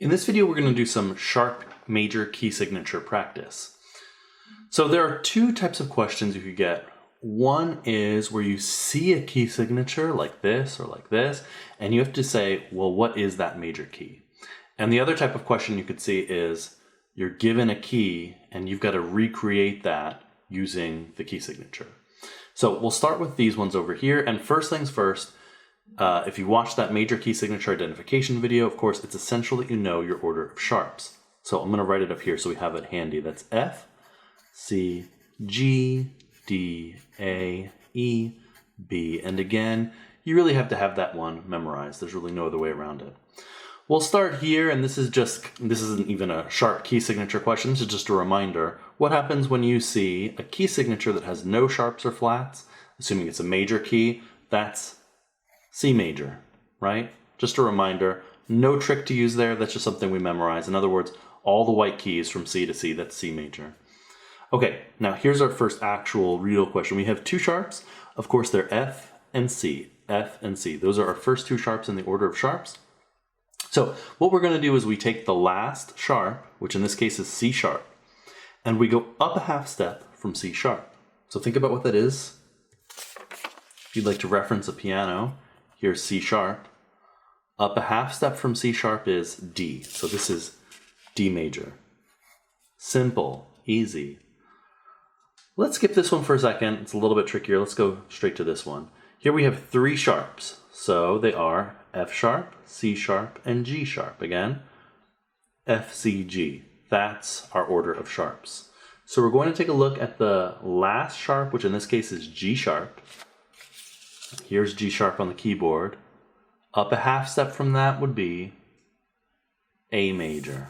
In this video, we're going to do some sharp major key signature practice. So there are two types of questions you could get. One is where you see a key signature like this or like this, and you have to say, well, what is that major key? And the other type of question you could see is you're given a key and you've got to recreate that using the key signature. So we'll start with these ones over here. And first things first, if you watch that major key signature identification video, of course, it's essential that you know your order of sharps. So I'm going to write it up here so we have it handy. That's F, C, G, D, A, E, B. And again, you really have to have that one memorized. There's really no other way around it. We'll start here, and this isn't even a sharp key signature question. This is just a reminder. What happens when you see a key signature that has no sharps or flats? Assuming it's a major key, that's C major, right? Just a reminder, no trick to use there. That's just something we memorize. In other words, all the white keys from C to C, that's C major. Okay, now here's our first actual real question. We have two sharps. Of course, they're F and C. F and C. Those are our first two sharps in the order of sharps. So what we're going to do is we take the last sharp, which in this case is C sharp, and we go up a half step from C sharp. So think about what that is. If you'd like to reference a piano, here's C sharp. Up a half step from C sharp is D. So this is D major. Simple, easy. Let's skip this one for a second. It's a little bit trickier. Let's go straight to this one. Here we have three sharps. So they are F sharp, C sharp, and G sharp. Again, F, C, G. That's our order of sharps. So we're going to take a look at the last sharp, which in this case is G sharp. Here's G sharp on the keyboard. Up a half step from that would be A major.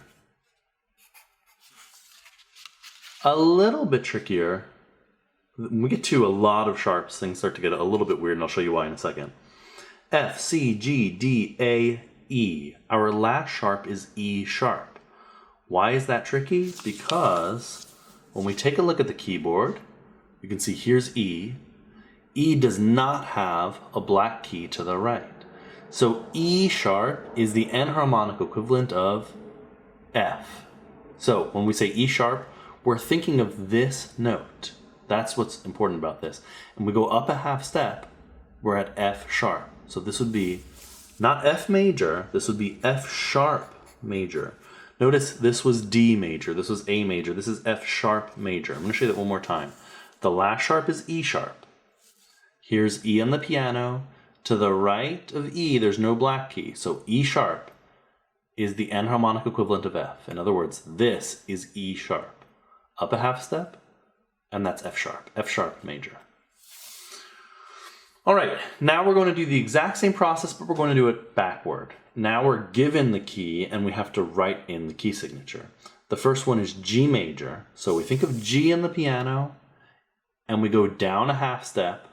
A little bit trickier. When we get to a lot of sharps, things start to get a little bit weird, and I'll show you why in a second. F, C, G, D, A, E. Our last sharp is E sharp. Why is that tricky? Because when we take a look at the keyboard, you can see here's E. E does not have a black key to the right. So E sharp is the enharmonic equivalent of F. So when we say E sharp, we're thinking of this note. That's what's important about this. And we go up a half step, we're at F sharp. So this would be not F major, this would be F sharp major. Notice this was D major, this was A major, this is F sharp major. I'm going to show you that one more time. The last sharp is E sharp. Here's E on the piano. To the right of E, there's no black key. So E sharp is the enharmonic equivalent of F. In other words, this is E sharp. Up a half step, and that's F sharp major. All right, now we're going to do the exact same process, but we're going to do it backward. Now we're given the key, and we have to write in the key signature. The first one is G major. So we think of G in the piano, and we go down a half step,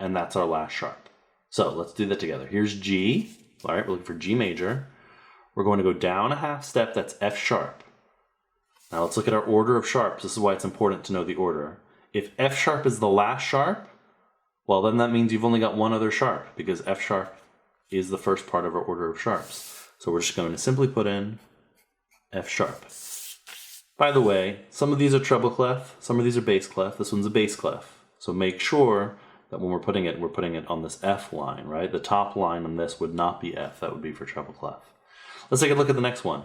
and that's our last sharp. So let's do that together. Here's G. All right, we're looking for G major. We're going to go down a half step, that's F sharp. Now let's look at our order of sharps. This is why it's important to know the order. If F sharp is the last sharp, well, then that means you've only got one other sharp because F sharp is the first part of our order of sharps. So we're just going to simply put in F sharp. By the way, some of these are treble clef, some of these are bass clef. This one's a bass clef. So make sure that when we're putting it on this F line, right? The top line on this would not be F. That would be for treble clef. Let's take a look at the next one.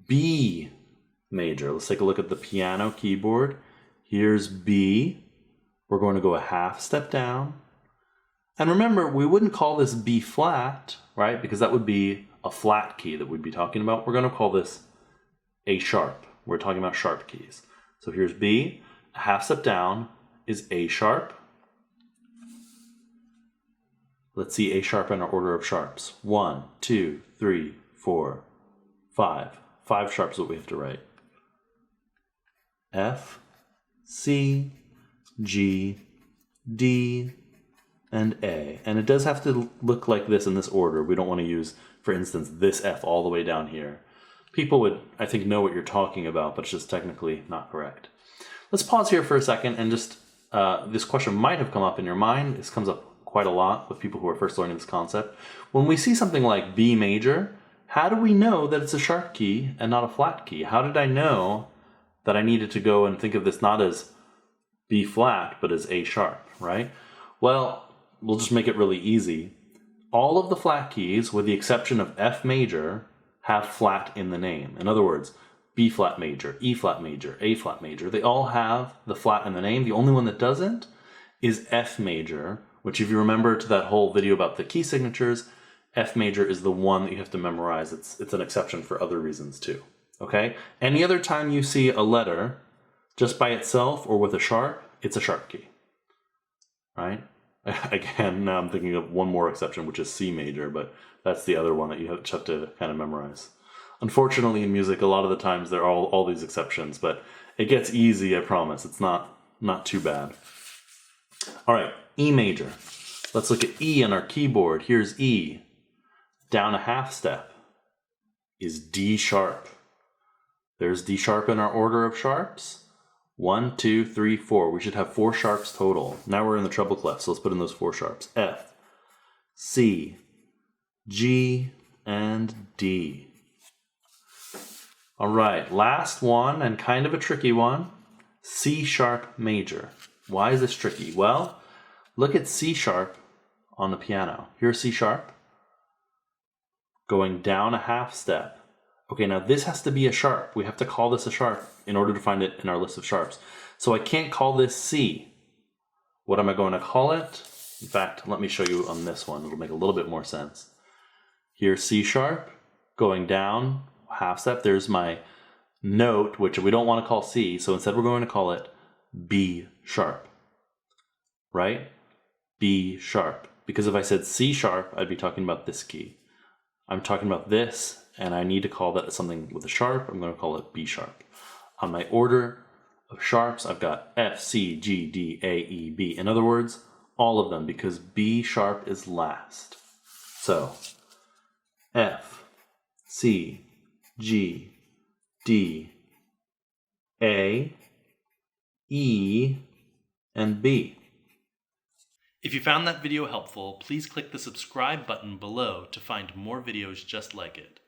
B major. Let's take a look at the piano keyboard. Here's B. We're going to go a half step down. And remember, we wouldn't call this B flat, right? Because that would be a flat key that we'd be talking about. We're going to call this A sharp. We're talking about sharp keys. So here's B. A half step down is A sharp. Let's see A sharp in our order of sharps. 1, 2, 3, 4, 5. 5 sharps is what we have to write. F, C, G, D, and A. And it does have to look like this in this order. We don't want to use, for instance, this F all the way down here. People would, I think, know what you're talking about, but it's just technically not correct. Let's pause here for a second and just, this question might have come up in your mind. This comes up quite a lot with people who are first learning this concept. When we see something like B major, how do we know that it's a sharp key and not a flat key? How did I know that I needed to go and think of this not as B flat, but as A sharp, right? Well, we'll just make it really easy. All of the flat keys, with the exception of F major, have flat in the name. In other words, B flat major, E flat major, A flat major, they all have the flat in the name. The only one that doesn't is F major, which if you remember to that whole video about the key signatures, F major is the one that you have to memorize. It's an exception for other reasons too, okay? Any other time you see a letter just by itself or with a sharp, it's a sharp key, right? Again, now I'm thinking of one more exception, which is C major, but that's the other one that you have to kind of memorize. Unfortunately, in music, a lot of the times there are all these exceptions, but it gets easy, I promise. It's not too bad. All right, E major. Let's look at E on our keyboard. Here's E. Down a half step is D sharp. There's D sharp in our order of sharps. 1, 2, 3, 4. We should have 4 sharps total. Now we're in the treble clef, so let's put in those 4 sharps. F, C, G, and D. All right, last one, and kind of a tricky one, C sharp major. Why is this tricky? Well, look at C sharp on the piano. Here's C sharp, going down a half step. Okay, now this has to be a sharp. We have to call this a sharp in order to find it in our list of sharps. So I can't call this C. What am I going to call it? In fact, let me show you on this one. It'll make a little bit more sense. Here's C sharp, going down half step. There's my note, which we don't want to call C, so instead we're going to call it B sharp, right? B sharp. Because if I said C sharp, I'd be talking about this key. I'm talking about this, and I need to call that something with a sharp. I'm going to call it B sharp. On my order of sharps, I've got F, C, G, D, A, E, B. In other words, all of them, because B sharp is last. So, F, C, G, D, A, E, and B. If you found that video helpful, please click the subscribe button below to find more videos just like it.